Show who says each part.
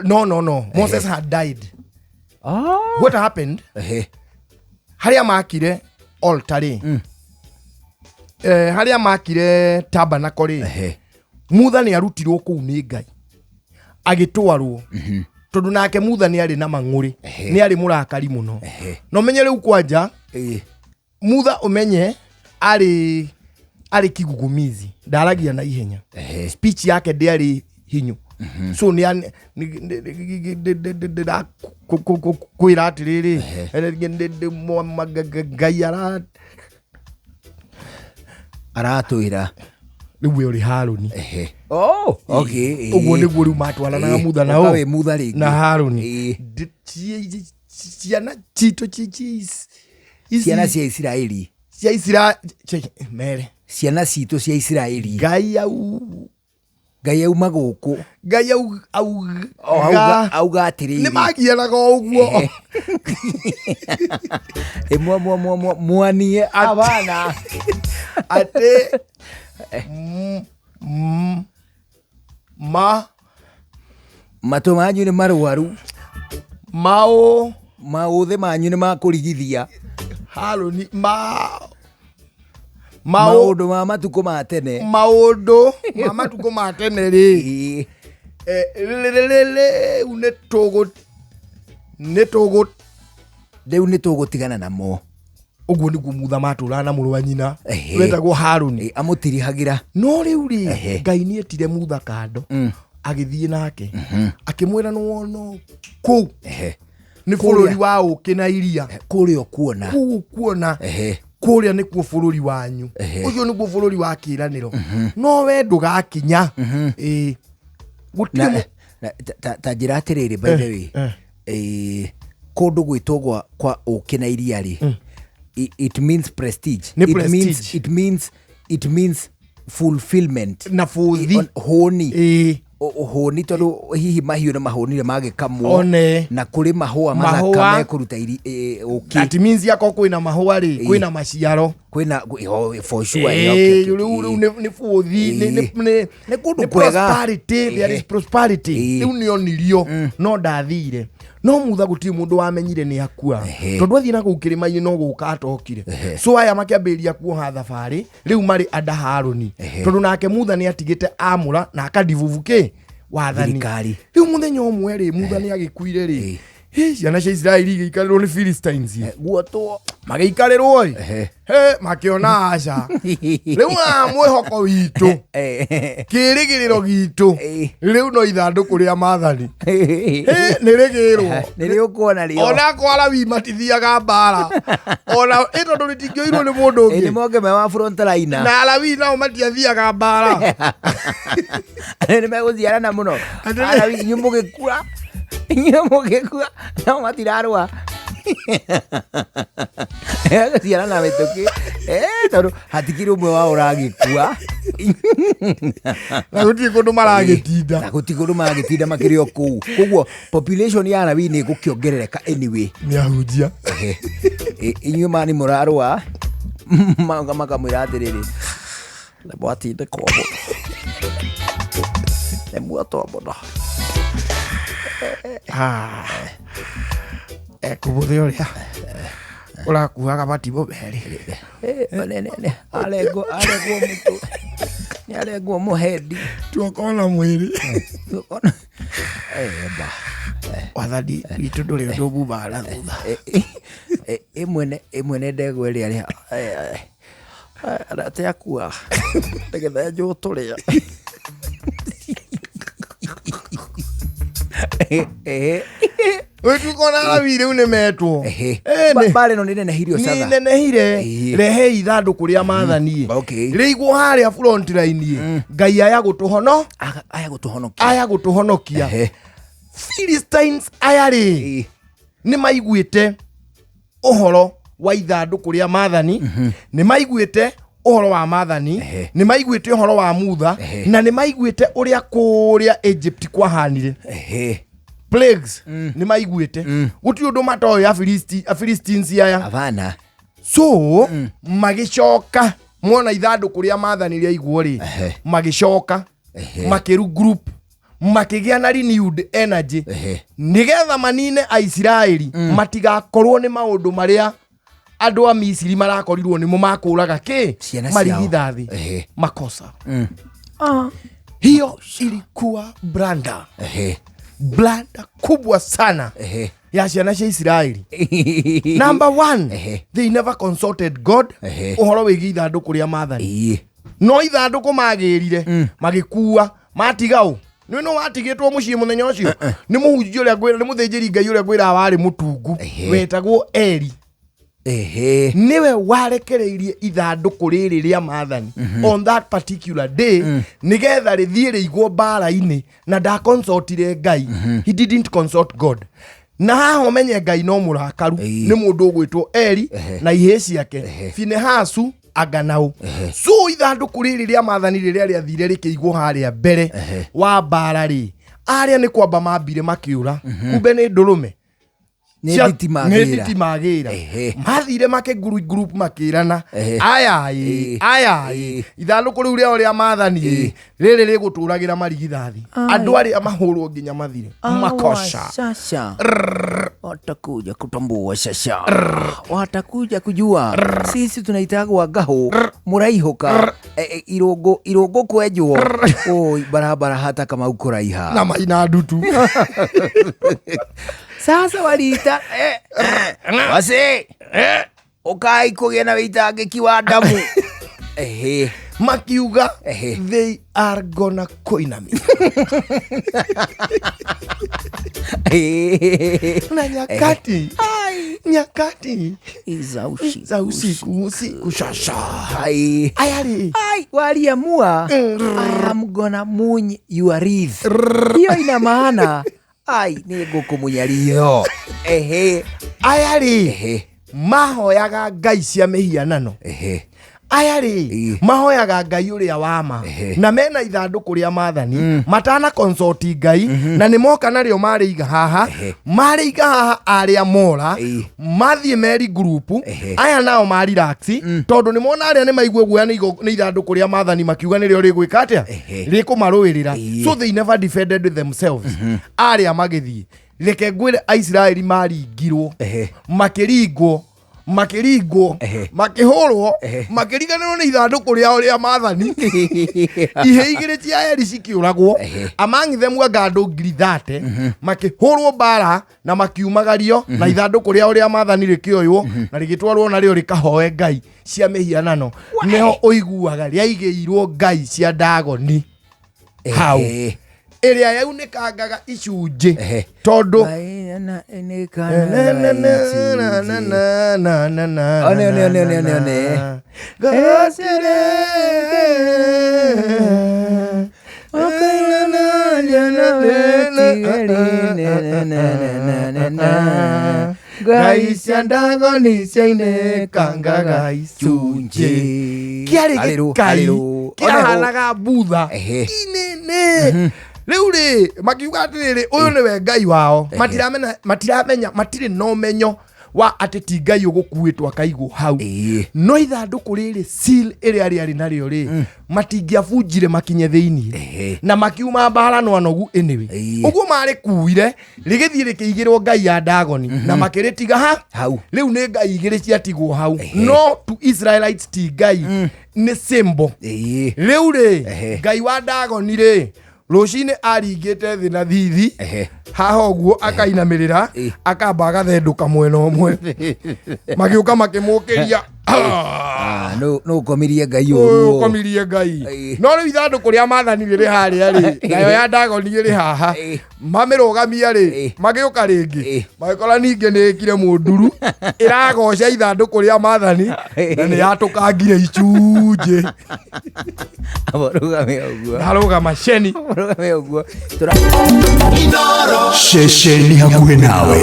Speaker 1: No. Moses had died. What happened? Haria makire altar. Haria makire tabernacle. Mutha ni arutirwo kuu ni Ngai. Agitwarwo. Tondu nake mutha ni ari na mang'uri. Ni ari murakari muno. No menye riu kwanja. Mutha umenye ari kigugumizi. Ndaragia na ihenya. Speech yake ndiari hinyu. So ni kwira atiriri Ngai
Speaker 2: aratwira
Speaker 1: niwe uri Haruni.
Speaker 2: Okay.
Speaker 1: Uguo niguo riu matwaranaga mutha nao na Haruni. Ciana cito
Speaker 2: ciana cia Israeli. Ciana cito cia Israeli. Ngai auma guku.
Speaker 1: Ngai
Speaker 2: auga atiriri.
Speaker 1: Ni magianaga uguo.
Speaker 2: Muanie abana.
Speaker 1: Ate
Speaker 2: matu manyu ni marwaru. Mauthe manyu ni makurigithia.
Speaker 1: Haruni
Speaker 2: maundu ma matuko ma tene.
Speaker 1: Maundu ma matuko ma tene ri.
Speaker 2: Netogo tigana namo.
Speaker 1: Uguo niguo mutha maturana mũrũ wa nyina wetagwo Haruni.
Speaker 2: Amutirihagira.
Speaker 1: No riu ri Ngai ni etire mutha kando agithie nake akimwira no wono ku ni bũrũri wa ũkĩ na iria
Speaker 2: kũrĩa kuona
Speaker 1: kũrĩa nĩkuo bũrũri wanyu ũcio nĩguo bũrũri wa kĩĩranĩro no we ndũgakinya
Speaker 2: gũtirĩ ta njĩra atĩrĩrĩ by the way kũndũ gwĩtwo kwa ũkĩ na iria ri it means prestige. It means fulfillment
Speaker 1: na futhi
Speaker 2: honi honi tondu hihi mahiũ na mahonire magikamwo na kuri mahũa mathaka mekuruta ũkĩ.
Speaker 1: That means yako kwina mahũa ri kwina maciaro
Speaker 2: kwina for sure
Speaker 1: riu ni futhi ni kundu prosperity. There is prosperity. Riu ni onirio no ndathire no mutha gutiri mundu wamenyire ni akua tondu athii na gukirima-ini no guka atokire. So aya makiambiria kuoha thabari riu mari ada Haruni tondu nake mutha ni atigite amura na akadivuvuke wathani. Riu muthenya umwe ri mutha ni agikuire ri ciana cia Israeli igikarirwo ni Philistines guotwo magikarirwo makiona aca riu mwihoko witu kirigiriro gitu riu no ithanduku ria mathani nirigirwo
Speaker 2: niriukuona rio
Speaker 1: ona kwara wi matithiaga mbara ona tondu ritingioirwo ni mundu ungi
Speaker 2: ni monge me wa front line
Speaker 1: na Alawi nao matiathiaga mbara
Speaker 2: ni meguciarana muno Alawi nyumugikua nyumugikua no matirarwa ciana na mituki tondu hatikiri umwe wa uragikua
Speaker 1: na guti kundu
Speaker 2: maragitinda makirio kuu koguo population ya Alawi ni gukiongerereka anyway
Speaker 1: ni ahujia
Speaker 2: inyuma ni murarwa makamwira atiriri lebwatinde kobo lemwatobono
Speaker 1: kubuthio ria urakuaga matibo beri
Speaker 2: nene alego mutu ni alego muhedi
Speaker 1: tuokona mwiri wathadi itu nduri ndu bubara thutha
Speaker 2: imwene ndegwe ria arate akua ndegetha nju turia
Speaker 1: wetu kona Alawi riu ni metwo
Speaker 2: bale no nene hirio sada
Speaker 1: ni nene hire rehe ithanduku ria mathani riigwo haria front line Ngai aya gutuhonokia Philistines ayari ni maiguite uhoro wa ithanduku ria mathani ni maiguite uhoro wa mathani ni maiguite uhoro wa mutha na ni maiguite uria kuria Egypt kwahanire plagues ni maiguite guti undu matoyo ya Philistines aya
Speaker 2: avana
Speaker 1: so magicoka mwona ithanduku ria mathani ria igwo ri magicoka makiru group makĩgĩa na renewed energy nĩgetha manine Aisiraeli matigakorwo nĩ maũndũ marĩa andũ a Misiri marakorirwo nĩmo makũraga marigithathi makosa. Hiyo ilikuwa blanda kubwa sana ya ciana cia Israeli. Number one, they never consulted God ũhoro wĩgiĩ ithandũkũ rĩa maathani. No ithandũkũ magĩrire magĩkua matigao nĩ no watigĩtwo mũciĩ mũthenya ũcio nĩ mũhunjia ũrĩa ngwĩra nĩ mũthĩnjĩri Ngai ũrĩa ngwĩra warĩ mũtungu wetagwo Eli. Niwe warekereirie ithandũkũ rĩrĩ rĩa maathani on that particular day nigetha rĩthiĩ rĩigwo mbara-inĩ na ndakonsultire Ngai. He didn't consult God. Na haha ũmenye Ngai no mũrakaru nĩ mũndũ ũgwĩtwo Eli na ihĩ ciake Finehasu Aganau. So ithandũkũ rĩrĩ rĩa maathani rĩrĩa rĩathire rĩkĩigwo harĩa mbere wa mbara rĩ arĩa nĩ kwamba mambire makĩũra kumbe nĩ ndũrũme nĩ nditi magĩra mathire make group makĩrana aya ithandũkũ rĩu rĩao rĩa maathani rĩrĩ rĩgũtũragĩra marigithathi andũ arĩa mahũrwo nginya mathire makosa.
Speaker 2: Watakuja kutambua shasha, watakuja kujua sisi tunaitagwa gaho muraihoka irogo kwenjwo barabara hata kama uko raiha
Speaker 1: na maina ndutu.
Speaker 2: Sasa walita wase ukai kugĩa na wĩitangĩki wa damu
Speaker 1: makiuga they are gonna koinamia. Na nyakati za usiku shasha ayari
Speaker 2: waliamua I am gonna munyi your wreath. Hiyo ina maana nĩ ngũkũmunya ritho.
Speaker 1: Ayari mahoyaga ngai cia mĩhianano. Ayari mahoyaga Ngai ũrĩa wama na mena ithandũkũ rĩa maathani matana consult Ngai na nĩ moka narĩo marĩiga haha arĩa mora mathiĩ meri group aya nao marelax tondũ nĩ mona arĩa nĩ maigua guoya nĩ ithandũkũ rĩa maathani makiuga nĩrĩo rĩgwĩka atĩa rĩkũmarũĩrĩra. So they never defended themselves. Arĩa magĩthiĩ reke ngwĩre Aisiraeli maringirwo makĩringwo makĩhũrwo makĩriganĩrwo nĩ ithandũkũ rĩao rĩa maathani ihĩ igĩrĩ cia Eli cikĩũragwo among them wanga andũ 30,000 makĩhũrwo mbara na makiumagario na ithandũkũ rĩao rĩa maathani rĩkĩoywo na rĩgĩtwarwo narĩo rĩkahoe ngai cia mĩhianano. Nĩho ũiguaga rĩaigĩirwo ngai cia Dagoni hau ĩrĩa yaunĩkangaga icunjĩ tondũ ngai cia Dagoni ciainĩkangaga icunjĩ kĩarĩ gĩkai kĩahanaga mbutha inene. Rĩu rĩ makiuga atĩrĩrĩ ũyũ nĩwe Ngai wao matiramenya matirĩ na ũmenyo wa atĩ ti Ngai ũgũkuĩtwo akaigwo hau. No ithandũkũ rĩrĩ seal ĩrĩa rĩarĩ narĩo rĩ matingĩabunjire makinye thĩinĩ na makiuma mbara no anogu anyway. Ũguo marĩkuire rĩgĩthiĩ rĩkĩigĩrwo ngai ya Dagoni na makĩrĩtiga hau. Rĩu nĩ ngai igĩrĩ ciatigwo hau. No to Israelites ti Ngai nĩ symbol. Rĩu rĩ ngai wa Dagoni rĩ rũcinĩ aringĩte thĩ na thithi haha ũguo akainamĩrĩra akamba agathendũka mwena ũmwe magĩũka makĩmũkĩria
Speaker 2: no komirie Ngai ũguo
Speaker 1: komirie Ngai. No rĩu ithandũkũ rĩa maathani rĩrĩ harĩa rĩ nayo ya Dagoni ĩrĩ haha mamĩrũgamia rĩ magĩũka rĩngĩ magĩkora ningĩ nĩ ĩkire mũnduru ĩragoca ithandũkũ rĩa maathani na nĩ yatũkangire icunjĩ. Arũgama ceni
Speaker 2: ũguo
Speaker 3: Shesheni hakuhĩ nawe.